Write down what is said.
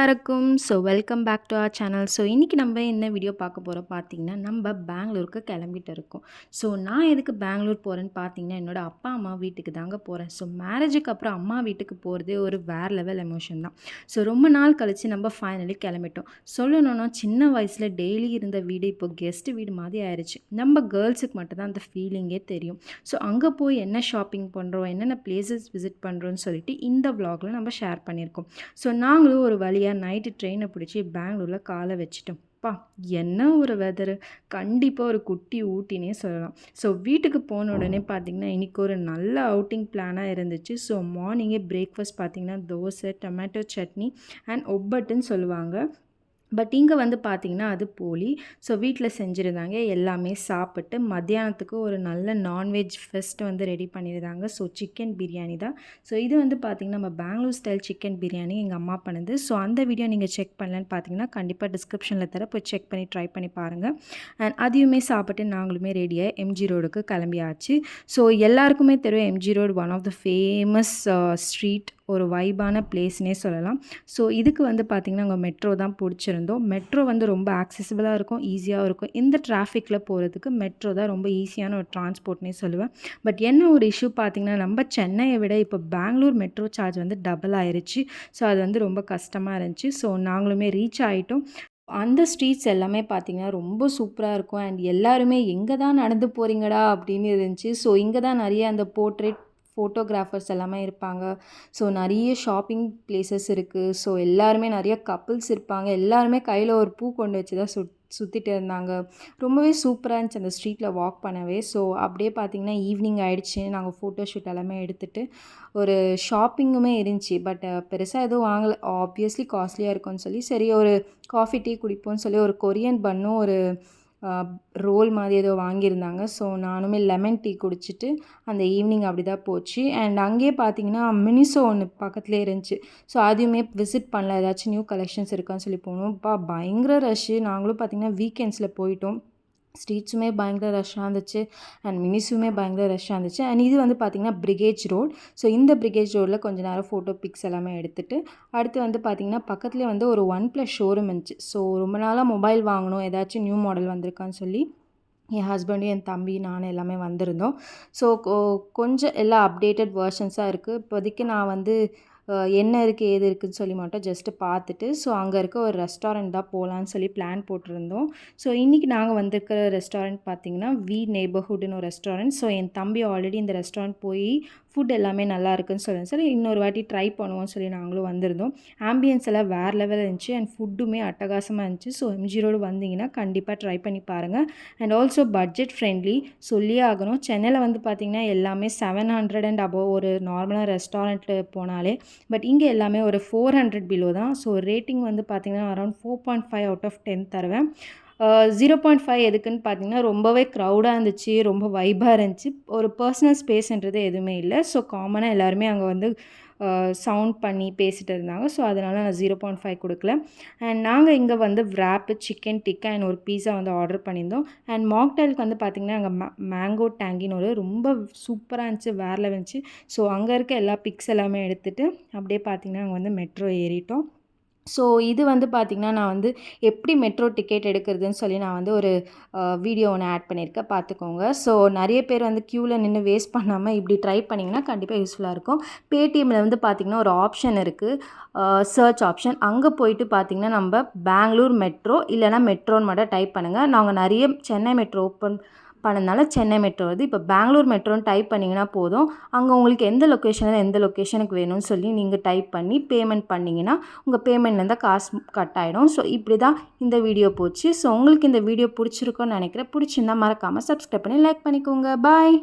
எல்லாருக்கும் welcome back to our channel. இன்றைக்கி நம்ம என்ன வீடியோ பார்க்க போகிறோம் பார்த்தீங்கன்னா, நம்ம பெங்களூருக்கு கிளம்பிட்டு இருக்கோம். நான் எதுக்கு பெங்களூர் போகிறேன்னு பார்த்தீங்கன்னா, என்னோட அப்பா அம்மா வீட்டுக்கு தாங்க போகிறேன். மேரேஜுக்கு அப்புறம் அம்மா வீட்டுக்கு போகிறதே ஒரு வேறு லெவல் எமோஷன் தான். ரொம்ப நாள் கழித்து நம்ம ஃபைனலி கிளம்பிட்டோம். சொல்லணும்னா சின்ன வயசில் டெய்லி இருந்த வீடு இப்போ கெஸ்ட் வீடு மாதிரி ஆயிடுச்சு. நம்ம கேர்ள்ஸுக்கு மட்டும்தான் அந்த ஃபீலிங்கே தெரியும். அங்கே போய் என்ன ஷாப்பிங் பண்ணுறோம், என்னென்ன பிளேசஸ் விசிட் பண்ணுறோன்னு சொல்லிட்டு இந்த vlogல நம்ம ஷேர் பண்ணியிருக்கோம். நாங்களும் ஒரு வழியாக நைட்டு ட்ரெயினை பிடிச்சி பெங்களூரில் காலை வச்சிட்டோம். என்ன ஒரு வெதரு, கண்டிப்பாக ஒரு குட்டி ஊட்டினே சொல்லலாம். வீட்டுக்கு போன உடனே பார்த்திங்கன்னா இன்றைக்கி ஒரு நல்ல அவுட்டிங் பிளானாக இருந்துச்சு. மார்னிங்கே பிரேக்ஃபாஸ்ட் பார்த்திங்கன்னா தோசை, டொமேட்டோ சட்னி அண்ட் ஒப்பட்டுன்னு சொல்லுவாங்க. பட் இங்கே வந்து பார்த்திங்கன்னா அது போலி. வீட்டில் செஞ்சுருந்தாங்க. எல்லாமே சாப்பிட்டு மத்தியானத்துக்கு ஒரு நல்ல நான்வெஜ் ஃபெஸ்ட் வந்து ரெடி பண்ணியிருந்தாங்க. சிக்கன் பிரியாணி தான். இது வந்து பார்த்திங்கன்னா நம்ம பெங்களூர் ஸ்டைல் சிக்கன் பிரியாணி எங்கள் அம்மா பண்ணுது. அந்த வீடியோ நீங்கள் செக் பண்ணலன்னு பார்த்தீங்கன்னா கண்டிப்பாக டிஸ்கிரிப்ஷனில் தர போய் செக் பண்ணி ட்ரை பண்ணி பாருங்கள். அண்ட் அதையுமே சாப்பிட்டு நாங்களுமே ரெடியாக எம்ஜி ரோடுக்கு கிளம்பியாச்சு. எல்லாருக்குமே தெரியும் MG road one of the famous street, ஒரு வைபான பிளேஸ்னே சொல்லலாம். இதுக்கு வந்து பார்த்திங்கன்னா நாங்கள் மெட்ரோ தான் பிடிச்சிருந்தோம். மெட்ரோ வந்து ரொம்ப ஆக்சசிபிளாக இருக்கும், ஈஸியாகவும் இருக்கும். இந்த டிராஃபிக்கில் போகிறதுக்கு மெட்ரோ தான் ரொம்ப ஈஸியான ஒரு டிரான்ஸ்போர்ட்னே சொல்லுவேன். பட் என்ன ஒரு இஷ்யூ பார்த்திங்கன்னா, நம்ம சென்னையை விட இப்போ பெங்களூர் மெட்ரோ சார்ஜ் வந்து டபுள் ஆயிடுச்சு. அது வந்து ரொம்ப கஷ்டமாக இருந்துச்சு. நாங்களுமே ரீச் ஆகிட்டோம். அந்த ஸ்ட்ரீட்ஸ் எல்லாமே பார்த்திங்கன்னா ரொம்ப சூப்பராக இருக்கும். அண்ட் எல்லாருமே எங்கே தான் நடந்து போகிறீங்கடா அப்படின்னு இருந்துச்சு. இங்கே தான் நிறைய அந்த போர்ட்ரேட் ஃபோட்டோகிராஃபர்ஸ் எல்லாமே இருப்பாங்க. நிறைய ஷாப்பிங் பிளேசஸ் இருக்குது. எல்லாருமே நிறைய கப்புள்ஸ் இருப்பாங்க. எல்லாருமே கையில் ஒரு பூ கொண்டு வச்சு தான் சுற்றிட்டு இருந்தாங்க. ரொம்பவே சூப்பராக இருந்துச்சு அந்த ஸ்ட்ரீட்டில் வாக் பண்ணவே. அப்படியே பார்த்திங்கன்னா ஈவினிங் ஆகிடுச்சு. நாங்கள் ஃபோட்டோ ஷூட் எல்லாமே எடுத்துகிட்டு ஒரு ஷாப்பிங்குமே இருந்துச்சு. பட் பெருசாக எதுவும் வாங்கலை. ஆப்வியஸ்லி காஸ்ட்லியாக இருக்கும்னு சொல்லி சரி ஒரு காஃபி டீ குடிப்போம்னு சொல்லி ஒரு கொரியன் பன்னும் ஒரு ரோல் மாதிரி ஏதோ வாங்கியிருந்தாங்க. நானுமே லெமன் டீ குடிச்சிட்டு அந்த ஈவினிங் அப்படி தான் போச்சு. அண்ட் அங்கேயே பார்த்தீங்கன்னா மினிசோ ஒன்று பக்கத்துலேயே இருந்துச்சு. அதையுமே விசிட் பண்ணல. ஏதாச்சும் நியூ கலெக்ஷன்ஸ் இருக்கான்னு சொல்லி போனோம். பயங்கர ரஷ்ஷு. நாங்களும் பார்த்திங்கன்னா வீக்கெண்ட்ஸில் போயிட்டோம். ஸ்ட்ரீட்ஸுமே பயங்கர ரஷ்ஷாக இருந்துச்சு. அண்ட் மினிஸுமே பயங்கர ரஷ்ஷாக இருந்துச்சு. அண்ட் இது வந்து பார்த்திங்கன்னா பிரிகேஜ் ரோட். இந்த பிரிகேஜ் ரோடில் கொஞ்சம் நேரம் ஃபோட்டோ பிக்ஸ் எல்லாமே எடுத்துகிட்டு அடுத்து வந்து பார்த்திங்கன்னா பக்கத்துலேயே வந்து ஒரு OnePlus ஷோரூம் இருந்துச்சு. ரொம்ப நாளாக மொபைல் வாங்கணும், ஏதாச்சும் நியூ மாடல் வந்திருக்கான்னு சொல்லி என் ஹஸ்பண்டும் என் தம்பி நானும் எல்லாமே வந்திருந்தோம். கொஞ்சம் எல்லாம் அப்டேட்டட் வெர்ஷன்ஸாக இருக்குது. இப்போதைக்கு நான் வந்து என்ன இருக்குது ஏது இருக்குதுன்னு சொல்லி மட்டும் ஜஸ்ட்டு பார்த்துட்டு அங்கே இருக்க ஒரு ரெஸ்டாரண்ட் தான் போகலான்னு சொல்லி பிளான் போட்டிருந்தோம். இன்றைக்கி நாங்கள் வந்திருக்கிற ரெஸ்டாரண்ட் பார்த்திங்கன்னா வி நெய்பர்ஹுட்னு ஒரு ரெஸ்டாரண்ட். என் தம்பி ஆல்ரெடி இந்த ரெஸ்டாரண்ட் போய் ஃபுட் எல்லாமே நல்லா இருக்குன்னு சொல்லுவேன் சார், இன்னொரு வாட்டி ட்ரை பண்ணுவோம்னு சொல்லி நாங்களும் வந்திருந்தோம். ஆம்பியன்ஸ் எல்லாம் வேறு லெவல் இருந்துச்சு. அண்ட் ஃபுட்டுமே அட்டகாசமாக இருந்துச்சு. எம்ஜி ரோடு வந்தீங்கன்னா கண்டிப்பாக ட்ரை பண்ணி பாருங்கள். அண்ட் ஆல்சோ பட்ஜெட் ஃப்ரெண்ட்லி சொல்லியே ஆகணும். சென்னையில் வந்து பார்த்திங்கன்னா எல்லாமே 700 அண்ட் அபோவ் ஒரு நார்மலாக ரெஸ்டாரண்ட்டில் போனாலே. பட் இங்கே எல்லாமே ஒரு 400 பிலோ தான். ரேட்டிங் வந்து பார்த்திங்கன்னா அரௌண்ட் 4.5 அவுட் ஆஃப் 10 தருவேன். 0.5 எதுக்குன்னு பார்த்தீங்கன்னா ரொம்பவே க்ரௌடாக இருந்துச்சு, ரொம்ப வைபாக இருந்துச்சு. ஒரு பர்சனல் ஸ்பேஸ்ன்றது எதுவுமே இல்லை. காமனாக எல்லாருமே அங்கே வந்து சவுண்ட் பண்ணி பேசிகிட்டு இருந்தாங்க. அதனால் நான் 0.5 கொடுக்கல. அண்ட் நாங்கள் இங்கே வந்து wrap, சிக்கன் டிக்கா அண்ட் ஒரு பீஸா வந்து ஆர்டர் பண்ணியிருந்தோம். அண்ட் மாக்டைலுக்கு வந்து பார்த்திங்கன்னா அங்கே மேங்கோ டேங்கின்னு ஒரு ரொம்ப சூப்பராக இருந்துச்சு, வேறு லெவல் இருந்துச்சு. அங்கே இருக்க எல்லா பிக்ஸ் எல்லாமே எடுத்துகிட்டு அப்படியே பார்த்திங்கன்னா அங்கே வந்து மெட்ரோ ஏறிட்டோம். இது வந்து பார்த்திங்கன்னா நான் வந்து எப்படி மெட்ரோ டிக்கெட் எடுக்கிறதுன்னு சொல்லி நான் வந்து ஒரு வீடியோ ஒன்று ஆட் பண்ணியிருக்கேன், பார்த்துக்கோங்க. நிறைய பேர் வந்து க்யூவில் நின்று வேஸ்ட் பண்ணாமல் இப்படி ட்ரை பண்ணிங்கன்னா கண்டிப்பாக யூஸ்ஃபுல்லாக இருக்கும். பேடிஎம்மில் வந்து பார்த்திங்கன்னா ஒரு ஆப்ஷன் இருக்குது, சர்ச் ஆப்ஷன். அங்கே போயிட்டு பார்த்திங்கன்னா நம்ம பெங்களூர் மெட்ரோ இல்லைனா மெட்ரோன்னு மட்டும் டைப் பண்ணுங்கள். நாங்கள் நிறைய சென்னை மெட்ரோ ஓப்பன் பண்ணனால சென்னை மெட்ரோ வருது. இப்போ பெங்களூர் மெட்ரோன்னு டைப் பண்ணிங்கன்னா போதும். அங்கே உங்களுக்கு எந்த லொக்கேஷனில் எந்த லொக்கேஷனுக்கு வேணும்னு சொல்லி நீங்கள் டைப் பண்ணி பேமெண்ட் பண்ணிங்கன்னா உங்கள் பேமெண்ட்லேருந்து காசு கட் ஆகிடும். இப்படி தான் இந்த வீடியோ போச்சு. உங்களுக்கு இந்த வீடியோ பிடிச்சிருக்குன்னு நினைக்கிறேன். பிடிச்சிருந்தா மறக்காமல் சப்ஸ்கிரைப் பண்ணி லைக் பண்ணிக்கோங்க. பாய்.